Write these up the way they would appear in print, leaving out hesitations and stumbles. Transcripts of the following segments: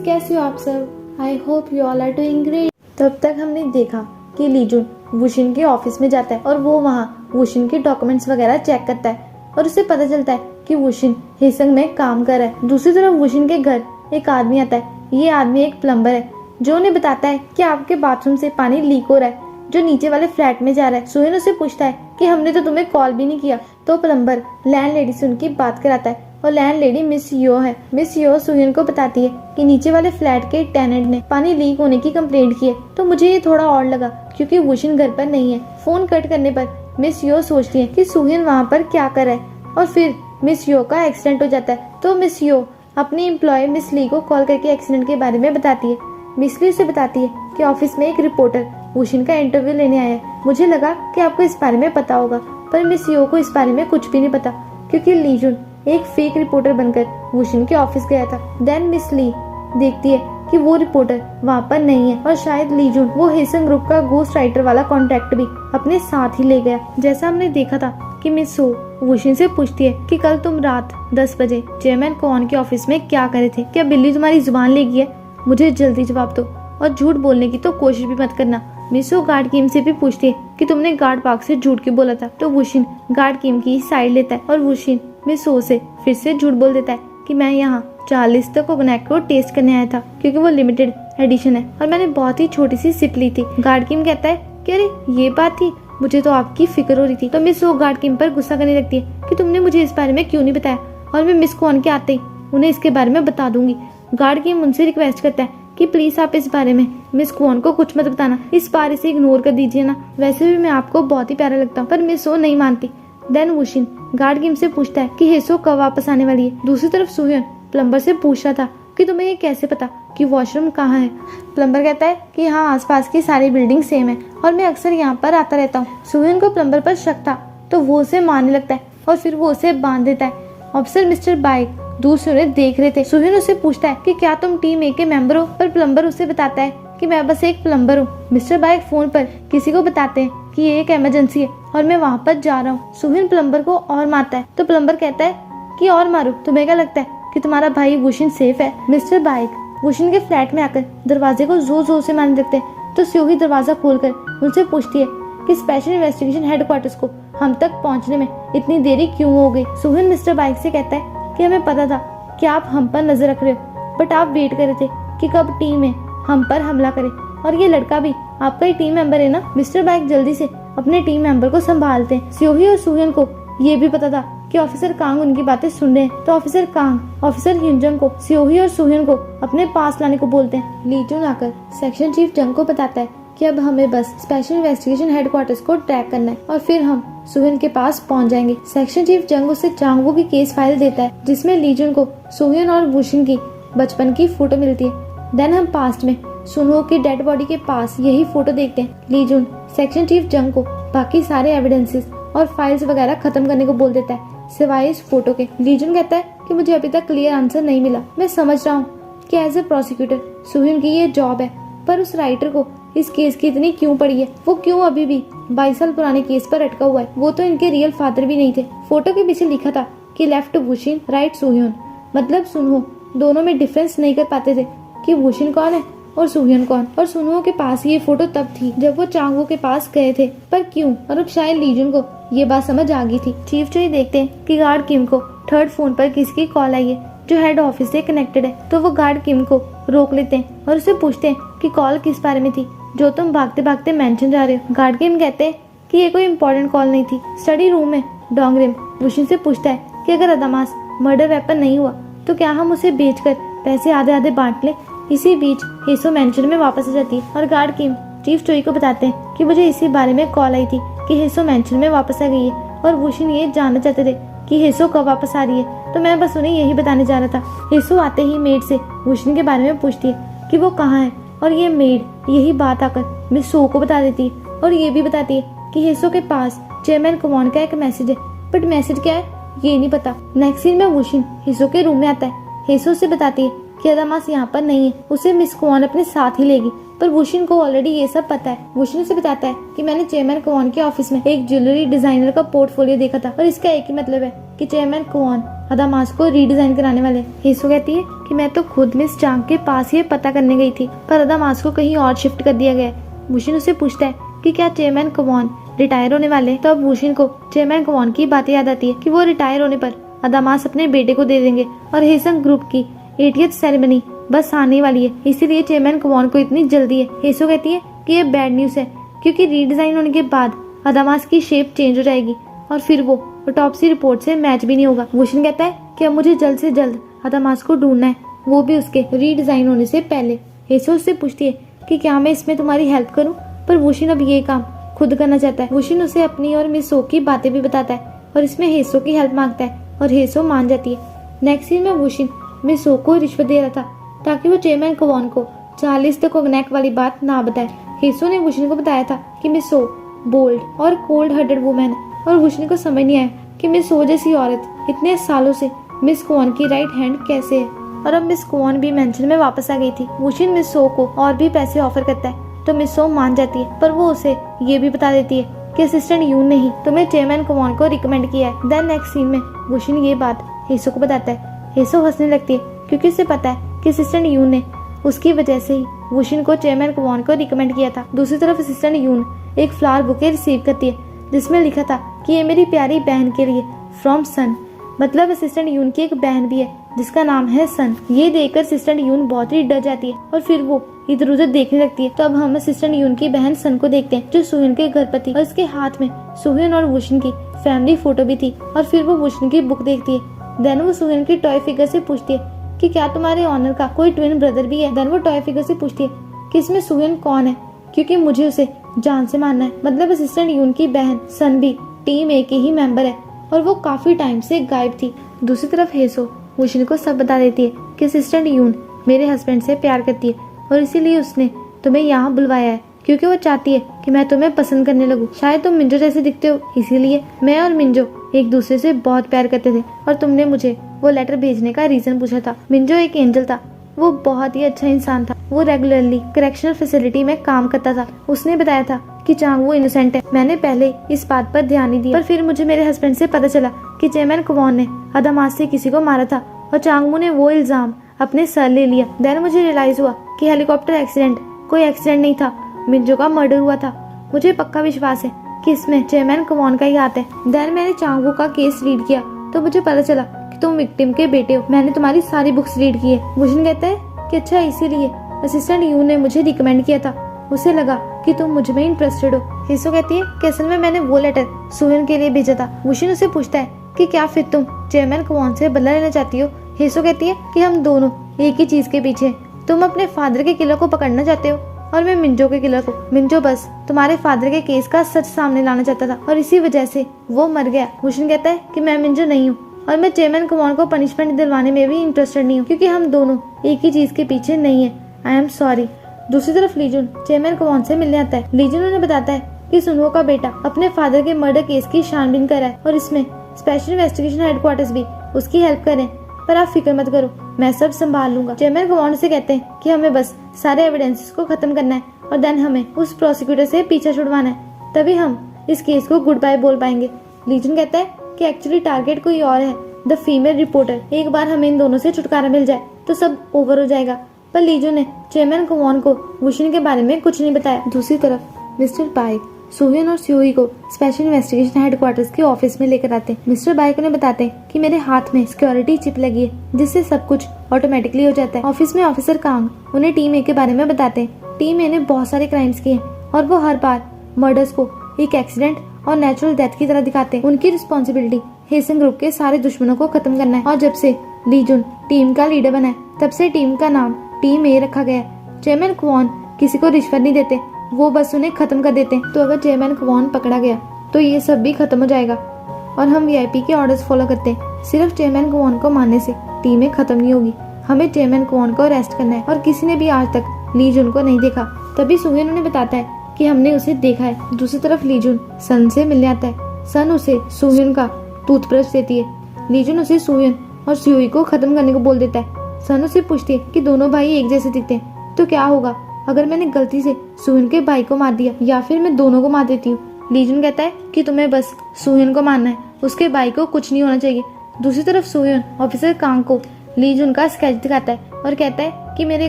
कैसे हो आप सब? I hope you all are doing great. तब तक हमने देखा कि लीजुन वुशिन के ऑफिस में जाता है और वो वहाँ वुशिन के डॉक्यूमेंट्स वगैरह चेक करता है और उसे पता चलता है कि वुशिन हेसंग में काम कर रहा है। दूसरी तरफ वुशिन के घर एक आदमी आता है। ये आदमी एक प्लम्बर है जो उन्हें बताता है कि आपके बाथरूम से पानी लीक हो रहा है जो नीचे वाले फ्लैट में जा रहा है। सुहेन उसे पूछता है कि हमने तो तुम्हें कॉल भी नहीं किया। तो प्लम्बर लैंडलेडी से उनकी बात कराता है और लैंडलेडी मिस यो है। मिस यो सुहेन को बताती है कि नीचे वाले फ्लैट के टेनेंट ने पानी लीक होने की कंप्लेंट की है। तो मुझे ये थोड़ा और लगा क्योंकि वुशिन घर पर नहीं है। फोन कट करने पर मिस यो सोचती है कि सुहेन वहाँ पर क्या कर रहा है और फिर मिस यो का एक्सीडेंट हो जाता है। तो मिस यो अपनी एम्प्लॉय मिस ली को कॉल करके एक्सीडेंट के बारे में बताती है। मिस ली उसे बताती है कि ऑफिस में एक रिपोर्टर वुशिन का इंटरव्यू लेने आया है। मुझे लगा कि आपको इस बारे में पता होगा, पर मिस यो को इस बारे में कुछ भी नहीं पता क्योंकि लीजुन एक फेक रिपोर्टर बनकर वुशिन के ऑफिस गया था। देन मिस ली देखती है कि वो रिपोर्टर वहाँ पर नहीं है और शायद लीजुन वो हेसन ग्रुप का गोस्ट राइटर वाला कॉन्ट्रैक्ट भी अपने साथ ही ले गया। जैसा हमने देखा था कि मिस सो वुशिन से पूछती है कि कल तुम रात 10 बजे चेयरमैन कॉन के ऑफिस में क्या करे थे? क्या बिल्ली तुम्हारी जुबान ले गई है? मुझे जल्दी जवाब दो और झूठ बोलने की तो कोशिश भी मत करना। मिसो गार्ड किम से भी पूछती है कि तुमने गार्ड पार्क से झूठ क्यों बोला था? तो वुशिन गार्ड किम की साइड लेता है और वुशिन मिसो से फिर से झूठ बोल देता है कि मैं यहाँ 40 तक कोकोनट को टेस्ट करने आया था क्योंकि वो लिमिटेड एडिशन है और मैंने बहुत ही छोटी सी सिप ली थी। गार्ड किम कहता है कि अरे ये बात थी, मुझे तो आपकी फिक्र हो रही थी। तो मिस वो गार्ड किम पर गुस्सा करने लगती है कि तुमने मुझे इस बारे में क्यों नहीं बताया और मैं मिस कॉन के आते ही उन्हें इसके बारे में बता दूंगी। गार्ड किम उनसे रिक्वेस्ट करता है कि प्लीज आप इस बारे में मिस कॉन को कुछ मत बताना, इस बार इसे इग्नोर कर दीजिए ना। वैसे भी मैं आपको बहुत ही प्यारा लगता हूँ। पर मिस वो नहीं मानती। देन वुशिन गार्ड किम से पूछता है कि हेसो कब वापस आने वाली है। दूसरी तरफ सुहेन प्लम्बर से पूछ रहा था कि तुम्हें ये कैसे पता कि वॉशरूम कहाँ है? प्लम्बर कहता है कि यहाँ आसपास की सारी बिल्डिंग सेम है और मैं अक्सर यहाँ पर आता रहता हूँ। सुहेन को प्लम्बर पर शक था तो वो उसे मारने लगता है और फिर वो उसे बांध देता है। ऑफिसर मिस्टर बाइक दूर से उन्हें देख रहे थे। सुहेन उसे पूछता है कि क्या तुम टीम ए के मेंबर हो? पर प्लम्बर उसे बताता है कि मैं बस एक प्लम्बर हूँ। मिस्टर बाइक फोन पर किसी को बताते हैं कि ये एक इमरजेंसी है और मैं वहाँ पर जा रहा हूँ। सुहेन प्लम्बर को और मारता है तो प्लम्बर कहता है कि और मारो, तुम्हें क्या लगता है कि तुम्हारा भाई वुशिन सेफ है? मिस्टर बाइक वुशिन के फ्लैट में आकर दरवाजे को जोर जोर से मारने लगते हैं तो स्योही दरवाजा खोलकर उनसे पूछती है कि स्पेशल इन्वेस्टिगेशन हेडक्वार्टर्स को हम तक पहुंचने में इतनी देरी क्यों हो गई? सुहेन मिस्टर बाइक से कहता है कि हमें पता था कि आप हम पर नजर रख रहे हो, बट आप वेट कर रहे थे कि कब टीम में हम पर हमला करे और ये लड़का भी आपका ही टीम मेंबर है ना? मिस्टर बाइक जल्दी से अपने टीम मेंबर को संभालते हैं। स्योही और सुहेन को ये भी पता था कि ऑफिसर कांग उनकी बातें सुन रहे हैं तो ऑफिसर कांग ऑफिसर हिंजंग को स्योही और सुहेन को अपने पास लाने को बोलते हैं। लीजुन आकर सेक्शन चीफ जंग को बताता है कि अब हमें बस स्पेशल इन्वेस्टिगेशन हेडक्वार्टर्स को ट्रैक करना है और फिर हम सुहेन के पास पहुंच जाएंगे। सेक्शन चीफ जंग उसे चांगवो की केस फाइल देता है जिसमें लीजुन को सुहेन और वुशिन की बचपन की फोटो मिलती है। देन हम पास्ट में सुनहो की डेड बॉडी के पास यही फोटो देखते हैं। लीजुन सेक्शन चीफ जंग को बाकी सारे एविडेंसेस और फाइल्स वगैरह खत्म करने को बोल देता है सिवाय इस फोटो के। लीजुन कहता है कि मुझे अभी तक क्लियर आंसर नहीं मिला। मैं समझ रहा हूँ कि एज ए प्रोसिक्यूटर सुहेन की ये जॉब है, पर उस राइटर को इस केस की इतनी क्यों पड़ी है? वो क्यों अभी भी 22 साल पुराने केस पर अटका हुआ है? वो तो इनके रियल फादर भी नहीं थे। फोटो के पीछे लिखा था कि लेफ्ट वुशिन राइट सुहेन, मतलब सुनहो दोनों में डिफरेंस नहीं कर पाते थे कि वुशिन कौन है और सुहेन कौन। और सुनहो के पास ये फोटो तब थी जब वो चांगवो के पास गए थे, पर क्यों? और अब शायद लीजुन को ये बात समझ आ गई थी। चीफ चोई देखते हैं कि गार्ड किम को थर्ड फोन पर किसी की कॉल आई है जो हेड ऑफिस से कनेक्टेड है। तो वो गार्ड किम को रोक लेते हैं और उसे पूछते हैं कि कॉल किस बारे में थी जो तुम भागते भागते मेंशन जा रहे हो। गार्ड किम कहते हैं कि ये कोई इम्पोर्टेंट कॉल नहीं थी। स्टडी रूम में डोंगरिम वुशिन से पूछता है कि अगर अदामास मर्डर वेपन नहीं हुआ तो क्या हम उसे बेचकर पैसे आधे आधे बांट ले? इसी बीच हेसो मेंशन में वापस आ जाती है और गार्ड किम चीफ चोई को बताते हैं कि मुझे इसी बारे में कॉल आई थी कि हेसो मेंशन में वापस आ गई है और वुशिन ये जानना चाहते थे कि हेसो कब वापस आ रही है। तो मैं बस उन्हें यही बताने जा रहा था। हेसो आते ही मेड से वुशिन के बारे में पूछती है कि वो कहाँ है और ये मेड यही बात आकर मिस सो को बता देती है और ये भी बताती है कि हेसो के पास चेयरमैन कमॉन का एक मैसेज है, बट मैसेज क्या है ये नहीं पता। नेक्स्ट सीन में वुशिन हेसो के रूम में आता है। हेसो से बताती है कि अदामास यहाँ पर नहीं है, उसे मिस कमॉन अपने साथ ही लेगी, पर वुशिन को ऑलरेडी ये सब पता है। वुशिन उसे बताता है कि मैंने चेयरमैन कमॉन के ऑफिस में एक ज्वेलरी डिजाइनर का पोर्टफोलियो देखा था और इसका एक ही मतलब है कि चेयरमैन कमॉन अदामास को रीडिजाइन कराने वाले। हेसो कहती है कि मैं तो खुद मिस चांग के पास ये पता करने गई थी, पर अदामास को कहीं और शिफ्ट कर दिया गया है। वुशिन उसे पूछता है कि क्या चेयरमैन कवॉन रिटायर होने वाले। तो अब वुशिन को चेयरमैन कवॉन की बातें याद आती है कि वो रिटायर होने पर अदामास अपने बेटे को दे देंगे और हेसंग ग्रुप की 80th सेरेमनी बस आने वाली है, इसीलिए चेयरमैन कवॉन को इतनी जल्दी है। हेसो कहती है कि ये बैड न्यूज है, क्योंकि रीडिजाइन होने के बाद अदामास की शेप चेंज हो जाएगी और फिर वो ऑटोप्सी रिपोर्ट से मैच भी नहीं होगा। वुशिन कहता है कि अब मुझे जल्द से जल्द अदामास को ढूंढना है, वो भी उसके रीडिजाइन होने से पहले। हेसो उससे पूछती है कि क्या मैं इसमें तुम्हारी हेल्प करूं, पर वुशिन अब ये काम खुद करना चाहता है। वुशिन उसे अपनी और मिस सो की बातें भी बताता है और इसमें हेसो की हेल्प मांगता है और हेसो मान जाती है। नेक्स्ट सीन में वुशिन मिस सो को रिश्वत दे रहा था ताकि वो चेयरमैन कवॉन को 40 तक कोगनैक वाली बात ना बताए। हेसो ने वुशिन को बताया था कि मिस सो बोल्ड और कोल्ड हार्टेड वुमेन है और वुशिन को समझ नहीं आया कि मिस सो जैसी औरत इतने सालों से मिस कवॉन की राइट हैंड कैसे है। और अब मिस कवॉन भी मेंशन में वापस आ गई थी। वुशिन मिस सो को और भी पैसे ऑफर करता है तो मिस सो मान जाती है, पर वो उसे ये भी बता देती है कि असिस्टेंट यून ने ही तुम्हें चेयरमैन कवॉन को रिकमेंड किया है। देन नेक्स्ट सीन में वुशिन ये बात हेसो को बताता है। हेसो हंसने लगती है क्योंकि उसे पता है कि असिस्टेंट यून ने उसकी वजह से ही वुशिन को चेयरमैन कवॉन को रिकमेंड किया था। दूसरी तरफ असिस्टेंट यून एक फ्लावर बुके रिसीव करती है जिसमें लिखा था कि ये मेरी प्यारी बहन के लिए फ्रॉम सन, मतलब असिस्टेंट यून की एक बहन भी है जिसका नाम है सन। ये देखकर असिस्टेंट यून बहुत ही डर जाती है और फिर वो इधर उधर देखने लगती है। तो अब हम असिस्टेंट यून की बहन सन को देखते हैं जो सुहिन के घर पर थी और इसके हाथ में सुहिन और वुशिन की फैमिली फोटो भी थी। और फिर वो वुशिन की बुक देखती है। देन वो सुहिन की टॉय फिगर से पूछती है कि क्या तुम्हारे ऑनर का कोई ट्विन ब्रदर भी है। देन वो टॉय फिगर से पूछती है कि इसमें सुहिन कौन है, क्योंकि मुझे उसे जान से मानना है। मतलब असिस्टेंट यून की बहन सन भी टीम ए के ही मेंबर है और वो काफी टाइम से गायब थी। दूसरी तरफ हेसो वुशिन को सब बता देती है कि असिस्टेंट यून मेरे हस्बैंड से प्यार करती है और इसीलिए उसने तुम्हें यहाँ बुलवाया है, क्योंकि वो चाहती है कि मैं तुम्हें पसंद करने लगूं। शायद तुम मिंजो जैसे दिखते हो, इसीलिए मैं और मिंजो एक दूसरे से बहुत प्यार करते थे और तुमने मुझे वो लेटर भेजने का रीजन पूछा था। मिंजो एक एंजल था, वो बहुत ही अच्छा इंसान था। वो रेगुलरली करेक्शनल फैसिलिटी में काम करता था। उसने बताया था कि चांग वो इनोसेंट है। मैंने पहले इस बात पर ध्यान नहीं दिया, पर फिर मुझे मेरे हस्बैंड से पता चला कि चेयरमैन कवॉन ने अदामास से किसी को मारा था और चांगमू ने वो इल्जाम अपने सर ले लिया। देन मुझे रियलाइज हुआ कि हेलीकॉप्टर एक्सीडेंट कोई एक्सीडेंट नहीं था, मिंजो का मर्डर हुआ था। मुझे पक्का विश्वास है कि इसमें चेयरमैन कवॉन का ही हाथ है। देन मैंने चांगवू का केस रीड किया तो मुझे पता चला कि तुम विक्टिम के बेटे हो। मैंने तुम्हारी सारी बुक्स रीड की है। वुशिन कहता है कि अच्छा, इसीलिए असिस्टेंट यू ने मुझे रिकमेंड किया था, उसे लगा कि तुम मुझ में इंटरेस्टेड हो। हेसो कहती है कि असल में मैंने वो लेटर सुहिन के लिए भेजा था। वुशिन उसे पूछता है कि क्या फिर तुम चेयरमैन कवॉन से बदला लेना चाहती हो। हेसो कहती है कि हम दोनों एक ही चीज के पीछे हैं। तुम अपने फादर के किलर को पकड़ना चाहते हो और मैं मिंजो के किलर को। मिंजो बस तुम्हारे फादर के केस का सच सामने लाना चाहता था और इसी वजह से वो मर गया। वुशिन कहता है कि मैं मिंजो नहीं हूँ और मैं चेयरमैन कवॉन को पनिशमेंट दिलवाने में भी इंटरेस्टेड नहीं हूँ, क्योंकि हम दोनों एक ही चीज के पीछे नहीं है। I am sorry. दूसरी तरफ लीजुन चेयरमैन कवॉन से मिलने आता है। लीजुन उन्हें बताता है कि सुनहो का बेटा अपने फादर के मर्डर केस की छानबीन कर रहा है और इसमें स्पेशल इन्वेस्टिगेशन हेडक्वार्टर्स भी उसकी हेल्प करें, पर आप फिक्र मत करो, मैं सब संभाल लूंगा। चेयरमैन कवॉन से कहते हैं कि हमें बस सारे एविडेंसेस को खत्म करना है और देन हमें उस प्रोसिक्यूटर से पीछा छुड़वाना है, तभी हम इस केस को गुड बाय बोल पाएंगे। लीजुन कहता है कि एक्चुअली टारगेट कोई और है, द फीमेल रिपोर्टर। एक बार हमें इन दोनों से छुटकारा मिल जाए तो सब ओवर हो जाएगा। पर लीजुन ने चेयरमैन कवॉन को वुशिन के बारे में कुछ नहीं बताया। दूसरी तरफ मिस्टर बाइक सुहिन और स्योई को स्पेशल इन्वेस्टिगेशन हेडक्वार्टर्स के ऑफिस में लेकर आते हैं। मिस्टर बाइक उन्हें बताते हैं कि मेरे हाथ में सिक्योरिटी चिप लगी है जिससे सब कुछ ऑटोमेटिकली हो जाता है। ऑफिस में ऑफिसर कांग उन्हें टीम ए के बारे में बताते हैं। टीम ए ने बहुत सारे क्राइम्स किए हैं और वो हर बार मर्डर्स को एक एक्सीडेंट और नेचुरल डेथ की तरह दिखाते हैं। उनकी रिस्पॉन्सिबिलिटी हेसन ग्रुप के सारे दुश्मनों को खत्म करना है और जब से लीजुन टीम का लीडर बना है तब से टीम का नाम टीम ए रखा गया है। चेयरमैन कवॉन किसी को रिश्वत नहीं देते, वो बस उन्हें खत्म कर देते हैं। तो अगर चेयरमैन कवॉन पकड़ा गया तो ये सब भी खत्म हो जाएगा और हम वीआईपी के ऑर्डर्स फॉलो करते हैं। सिर्फ चेयरमैन कवॉन को मारने से टीमें खत्म नहीं होगी, हमें चेयरमैन कवॉन को अरेस्ट करना है और किसी ने भी आज तक लीजुन को नहीं देखा। तभी सुहिन उन्हें बताता है कि हमने उसे देखा है। दूसरी तरफ लीजुन सन से मिलने आता है। सन उसे सुहिन का टूथब्रश देती है। लीजुन उसे सुहिन और स्योई को खत्म करने को बोल देता है। सन उसे पूछती है कि दोनों भाई एक जैसे दिखते हैं, तो क्या होगा अगर मैंने गलती से सुहिन के भाई को मार दिया या फिर मैं दोनों को मार देती हूँ। लीजुन कहता है कि तुम्हें बस सुहिन को मारना है, उसके भाई को कुछ नहीं होना चाहिए। दूसरी तरफ सोह्योन ऑफिसर कांग को ली जुन का स्केच दिखाता है और कहता है कि मेरे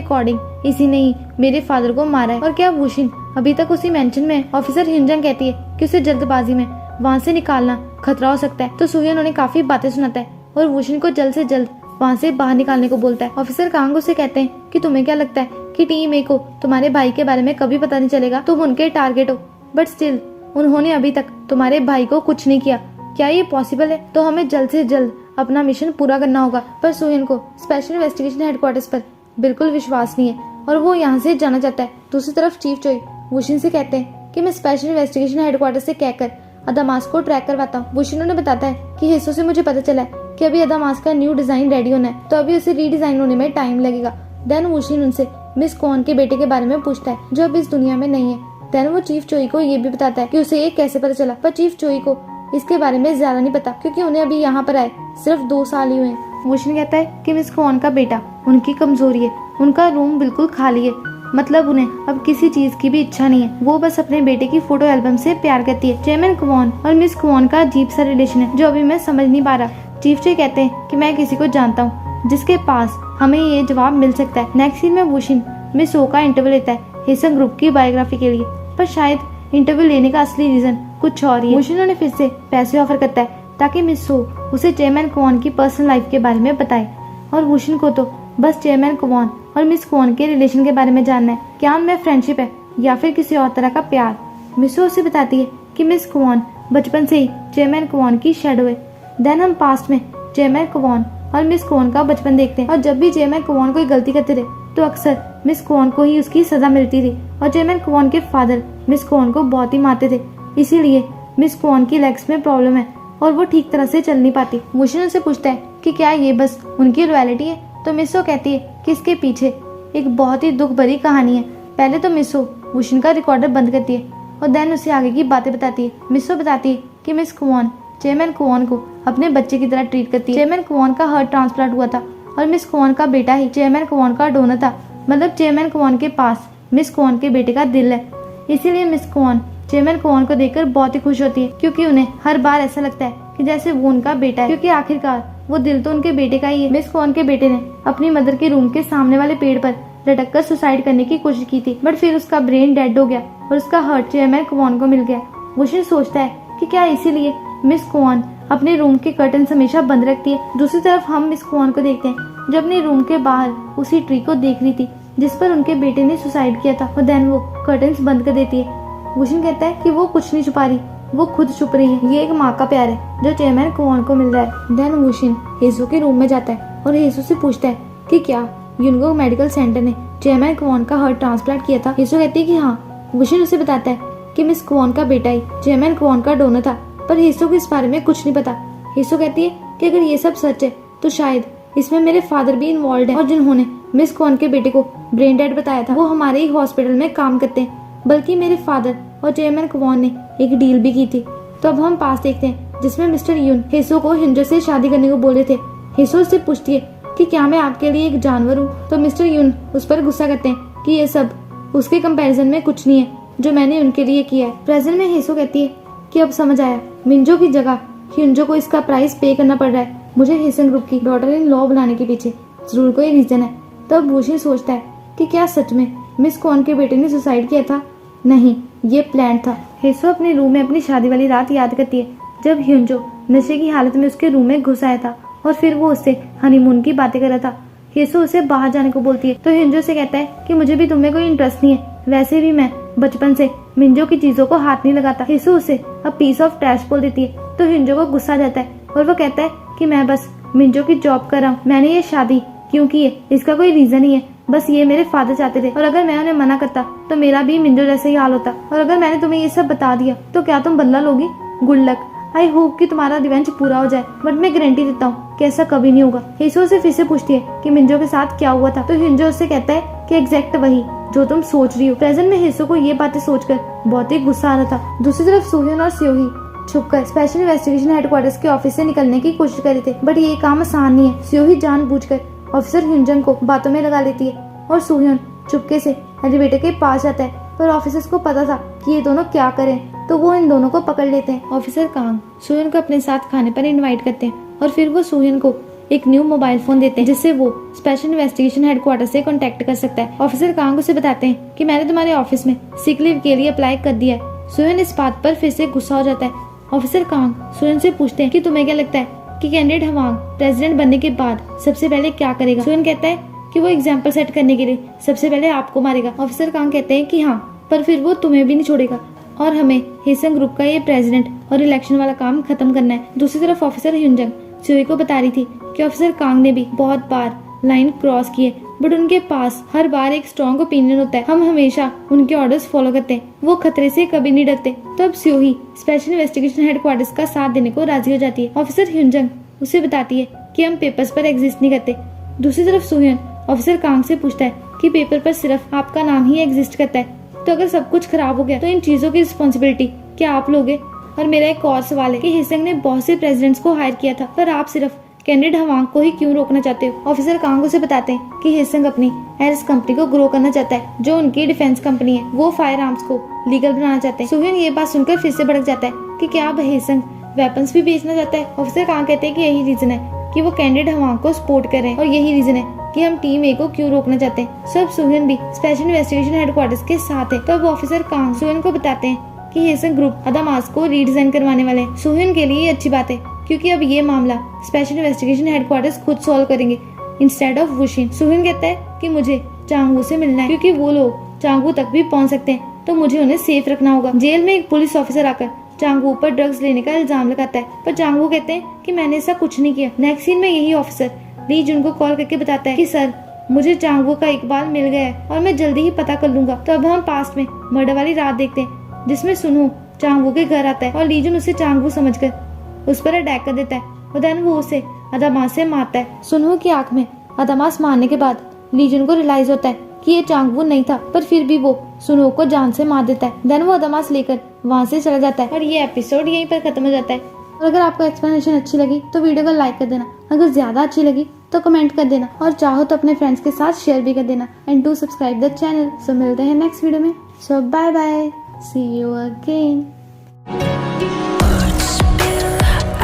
अकॉर्डिंग इसी ने ही मेरे फादर को मारा है। और क्या वुशिन अभी तक उसी मेंशन में है? ऑफिसर हिंजन कहती है कि उसे जल्दबाजी में वहाँ से निकालना खतरा हो सकता है। तो सोह्योन उन्हें काफी बातें सुनाता है और वुशिन को जल्द से जल्द वहाँ से बाहर निकालने को बोलता है। ऑफिसर कांग उसे कहते हैं कि तुम्हें क्या लगता है कि टीम ए को तुम्हारे भाई के बारे में कभी पता नहीं चलेगा? तुम उनके टारगेट हो, बट स्टिल उन्होंने अभी तक तुम्हारे भाई को कुछ नहीं किया। क्या ये पॉसिबल है? तो हमें जल्द से जल्द अपना मिशन पूरा करना होगा। पर सोह्योन को स्पेशल इन्वेस्टिगेशन हेडक्वार्टर्स पर बिल्कुल विश्वास नहीं है और वो यहाँ से जाना चाहता है। दूसरी तरफ चीफ चोई वुशिन से कहते हैं कि मैं स्पेशल इन्वेस्टिगेशन हेडक्वार्टर से कहकर अदामास को ट्रैक करवाता हूँ। वुशिन उन्हें बताता है कि हिस्सों से मुझे पता चला है कि अभी अदामास का न्यू डिजाइन रेडी होना है, तो अभी उसे रीडिजाइन होने में टाइम लगेगा। देन वुशिन उनसे मिस क्वान के बेटे के बारे में पूछता है जो अब इस दुनिया में नहीं है। देन वो चीफ चोई को ये भी बताता है कि उसे ये कैसे पता चला, पर चीफ चोई को इसके बारे में ज्यादा नहीं पता क्योंकि उन्हें अभी यहाँ पर आए सिर्फ 2 साल ही हुए हैं। वुशिन कहता है कि मिस क्वान का बेटा उनकी कमजोरी है, उनका रूम बिल्कुल खाली है, मतलब उन्हें अब किसी चीज की भी इच्छा नहीं है। वो बस अपने बेटे की फोटो एल्बम से प्यार करती है। चेयरमैन क्वान और मिस क्वान का अजीब सा रिलेशन है जो अभी मैं समझ नहीं पा रहा। चीफ चोई कहते हैं कि मैं किसी को जानता हूँ जिसके पास हमें ये जवाब मिल सकता है। नेक्स्ट सीन में वुशिन मिस ओ का इंटरव्यू लेता है हेसन ग्रुप की बायोग्राफी के लिए, पर शायद इंटरव्यू लेने का असली रीजन कुछ और ही है। वुशिन उन्हें फिर से पैसे ऑफर करता है ताकि मिस ओ उसे चेयरमैन क्वान की पर्सनल लाइफ के बारे में बताए और वुशिन को तो बस चेयरमैन क्वान और मिस क्वान के रिलेशन के बारे में जानना है, क्या उनमें फ्रेंडशिप है या फिर किसी और तरह का प्यार। मिस ओ उसे बताती है कि मिस क्वान बचपन से ही चेयरमैन क्वान की शैडो है। देन हम पास्ट में चेयरमैन क्वान और मिस क्वान का बचपन देखते हैं और जब भी चेयरमैन क्वान कोई गलती करते थे तो अक्सर मिस क्वान को ही उसकी सजा मिलती थी और चेयरमैन क्वान के फादर मिस क्वान को बहुत ही मारते थे, इसीलिए मिस क्वान की लेग्स में प्रॉब्लम है और वो ठीक तरह से चल नहीं पाती। वुशिन उनसे पूछता है कि क्या ये बस उनकी रॉयल्टी है, तो मिस ओ कहती है कि इसके पीछे एक बहुत ही दुख भरी कहानी है। पहले तो मिस ओ वुशिन का रिकॉर्डर बंद करती है और देन उसे आगे की बातें बताती है। मिस ओ बताती है कि मिस क्वान चेयरमैन क्वान को अपने बच्चे की तरह ट्रीट करती है। चेयरमैन क्वान का हार्ट ट्रांसप्लांट हुआ था और मिस क्वान का बेटा ही चेयरमैन क्वान का डोनर था, मतलब चेयरमैन क्वान के पास मिस क्वान के बेटे का दिल है। इसीलिए मिस क्वान चेयरमैन क्वान को देखकर बहुत ही खुश होती है क्योंकि उन्हें हर बार ऐसा लगता है कि जैसे वो उनका बेटा है, क्योंकि आखिरकार वो दिल तो उनके बेटे का ही है। मिस क्वान के बेटे ने अपनी मदर के रूम के सामने वाले पेड़ पर लटक कर सुसाइड करने की कोशिश की थी, बट फिर उसका ब्रेन डेड हो गया और उसका हार्ट चेयरमैन क्वान को मिल गया। वुशिन सोचता है कि क्या इसीलिए मिस क्वान अपने रूम के कर्टन हमेशा बंद रखती है। दूसरी तरफ हम मिस क्वान को देखते हैं जो अपने रूम के बाहर उसी ट्री को देख रही थी जिस पर उनके बेटे ने सुसाइड किया था और देन वो कर्टन्स बंद कर देती है। वुशिन कहता है कि वो कुछ नहीं छुपा रही, वो खुद छुप रही है। ये एक माँ का प्यार है जो चेयरमैन क्वान को मिल रहा है। देन वुशिन हेसो के रूम में जाता है और हेसो से पूछता है कि क्या यूनगो मेडिकल सेंटर ने चेयरमैन क्वान का हार्ट ट्रांसप्लांट किया था। हेसो कहती है कि हाँ। वुशिन उसे बताता है कि मिस क्वान का बेटा ही चेयरमैन क्वान का डोनर था, पर हेसो को इस बारे में कुछ नहीं पता। हेसो कहती है कि अगर ये सब सच है तो शायद इसमें मेरे फादर भी इन्वॉल्व है और जिन्होंने मिस क्वान के बेटे को ब्रेन डेड बताया था वो हमारे ही हॉस्पिटल में काम करते हैं, बल्कि मेरे फादर और चेयरमैन क्वान ने एक डील भी की थी। तो अब हम पास देखते हैं जिसमें मिस्टर यून हेसो को हिंजो से शादी करने को बोले थे। हेसो उससे पूछती है कि क्या मैं आपके लिए एक जानवर हूँ, तो मिस्टर यून उस पर गुस्सा करते हैं कि ये सब उसके कंपैरिजन में कुछ नहीं है जो मैंने उनके लिए किया है। प्रेजेंट में हेसो कहती है कि अब समझ आया, मिंजो की जगह हिंजो को इसका प्राइस पे करना पड़ रहा है। मुझे हेसन ग्रुप की डॉटर इन लॉ बनाने के पीछे जरूर कोई रीजन है। तब वुशिन सोचता है कि क्या सच में मिस क्वान के बेटे ने सुसाइड किया था? नहीं, ये प्लान था। हेसो अपने रूम में अपनी शादी वाली रात याद करती है जब हिंजो नशे की हालत में उसके रूम में घुस आया था और फिर वो उससे हनीमून की बातें कर रहा था। हेसो उसे बाहर जाने को बोलती है तो हिंजो से कहता है कि मुझे भी तुम्हें कोई इंटरेस्ट नहीं है, वैसे भी मैं बचपन से मिंजो की चीजों को हाथ नहीं लगाता। हेसो उसे अब पीस ऑफ ट्रैश बोल देती है तो हिंजो को गुस्सा आ जाता है और वो कहता है कि मैं बस मिंजो की जॉब कर रहा हूँ, मैंने ये शादी क्यों की है इसका कोई रीजन नहीं है, बस ये मेरे फादर चाहते थे और अगर मैं उन्हें मना करता तो मेरा भी मिंजो जैसे ही हाल होता। और अगर मैंने तुम्हें ये सब बता दिया तो क्या तुम बदला लोगी? गुड लक, आई होप कि तुम्हारा रिवेंज पूरा हो जाए, बट मैं गारंटी देता हूँ कि ऐसा कभी नहीं होगा। हेसो से फिर से पूछती है कि मिंजो के साथ क्या हुआ था तो हिंजो उससे कहता है कि एग्जैक्ट वही जो तुम सोच रही हो। प्रेजेंट में हेसो को ये बातें सोचकर बहुत ही गुस्सा आ रहा था। दूसरी तरफ सोह्योन और स्योही छुपकर स्पेशल इन्वेस्टिगेशन हेडक्वार्टर्स के ऑफिस से निकलने की कोशिश कर रहे थे, बट ये काम आसान नहीं है। स्योही जानबूझकर ऑफिसर हिंजन को बातों में लगा लेती है और सोह्योन चुपके से एलिवेटर के पास जाता है, पर ऑफिसर्स को पता था कि ये दोनों क्या करें तो वो इन दोनों को पकड़ लेते हैं। ऑफिसर कांग सोह्योन को अपने साथ खाने पर इनवाइट करते हैं और फिर वो सुहिन को एक न्यू मोबाइल फोन देते हैं जिससे वो स्पेशल इन्वेस्टिगेशन हेडक्वार्टर से कांटेक्ट कर सकता है। ऑफिसर कांग उसे बताते हैं कि मैंने तुम्हारे ऑफिस में सिक लीव के लिए अप्लाई कर दिया है। सुहिन इस बात पर फिर से गुस्सा हो जाता है। ऑफिसर कांग सुहिन से पूछते हैं कि तुम्हें क्या लगता है कि कैंडिडेट हवांग प्रेसिडेंट बनने के बाद सबसे पहले क्या करेगा। सुहिन कहता है कि वो एग्जाम्पल सेट करने के लिए सबसे पहले आपको मारेगा। ऑफिसर कांग कहते हैं कि हाँ, पर फिर वो तुम्हें भी नहीं छोड़ेगा और हमें हेसंग ग्रुप का ये प्रेसिडेंट और इलेक्शन वाला काम खत्म करना है। दूसरी तरफ ऑफिसर ह्यूंजंग सुई को बता रही थी कि ऑफिसर कांग ने भी बहुत बार लाइन क्रॉस की है, बट उनके पास हर बार एक स्ट्रॉन्ग ओपिनियन होता है। हम हमेशा उनके ऑर्डर्स फॉलो करते हैं, वो खतरे से कभी नहीं डरते। तब स्योही स्पेशल इन्वेस्टिगेशन हेडक्वार्टर्स का साथ देने को राजी हो जाती है। ऑफिसर ह्यूंजंग उसे बताती है कि हम पेपर्स पर एग्जिस्ट नहीं करते। दूसरी तरफ सुहिन ऑफिसर कांग से पूछता है कि पेपर पर सिर्फ आपका नाम ही एग्जिस्ट करता है, तो अगर सब कुछ खराब हो गया तो इन चीजों की रिस्पॉन्सिबिलिटी क्या आप लोगे। और मेरा एक और सवाल है कि हेसंग ने बहुत से प्रेसिडेंट्स को हायर किया था, पर आप सिर्फ कैंडिडेट हवांग को ही क्यों रोकना चाहते हो। ऑफिसर कांग उसे बताते हैं कि हेसंग अपनी एयर्स कंपनी को ग्रो करना चाहता है, जो उनकी डिफेंस कंपनी है। वो फायर आर्म्स को लीगल बनाना चाहते हैं। सुहिन ये बात सुनकर फिर से भड़क जाता है कि क्या अब हेसंग वेपन्स भी बेचना चाहता है। ऑफिसर कांग कहते हैं कि यही रीजन है कि वो कैंडिडेट हवांग को सपोर्ट कर रहे हैं और यही रीजन है कि हम टीम ए को क्यों रोकना चाहते हैं। सब सुहिन भी स्पेशल इन्वेस्टिगेशन हेडक्वार्टर्स के साथ है। तब ऑफिसर कांग सुहिन को बताते हैं कि हेसंग ग्रुप अदामास को रीडिजाइन करवाने वाले हैं। सुहिन के लिए ये अच्छी बात है क्योंकि अब ये मामला स्पेशल इन्वेस्टिगेशन हेडक्वार्टर्स खुद सॉल्व करेंगे इंस्टेड ऑफ वुशिन। सुहिन कहता है कि मुझे चांगवू से मिलना है क्योंकि वो लोग चांगवू तक भी पहुंच सकते हैं, तो मुझे उन्हें सेफ रखना होगा। जेल में एक पुलिस ऑफिसर आकर चांगवू पर ड्रग्स लेने का इल्जाम लगाता है, पर चांगवू कहते हैं कि मैंने ऐसा कुछ नहीं किया। नेक्स्ट सीन में यही ऑफिसर ली जुन को कॉल करके बताता है कि सर, मुझे चांगवू का इकबाल मिल गया है और मैं जल्दी ही पता कर लूंगा। तो अब हम पास्ट में मर्डर वाली रात देखते हैं जिसमें सुनू चांगवू के घर आता है और लीजुन उसे चांगवू समझकर उस पर अटैक कर देता है और देन वो उसे अदामास से मारता है। सुनहू की आंख में अदामास मारने के बाद लीजुन को रियलाइज होता है कि ये चांगवू नहीं था, पर फिर भी वो सुनहू को जान से मार देता है। देन वो अदामास लेकर वहाँ से चला जाता है और ये एपिसोड यहीं पर खत्म हो जाता है। और अगर आपको एक्सप्लेनेशन अच्छी लगी तो वीडियो को लाइक कर देना, अगर ज्यादा अच्छी लगी तो कमेंट कर देना और चाहो तो अपने फ्रेंड्स के साथ शेयर भी कर देना। And do subscribe the channel. So मिलते हैं नेक्स्ट वीडियो में। So bye bye, see you again.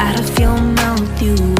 Out of your mouth, you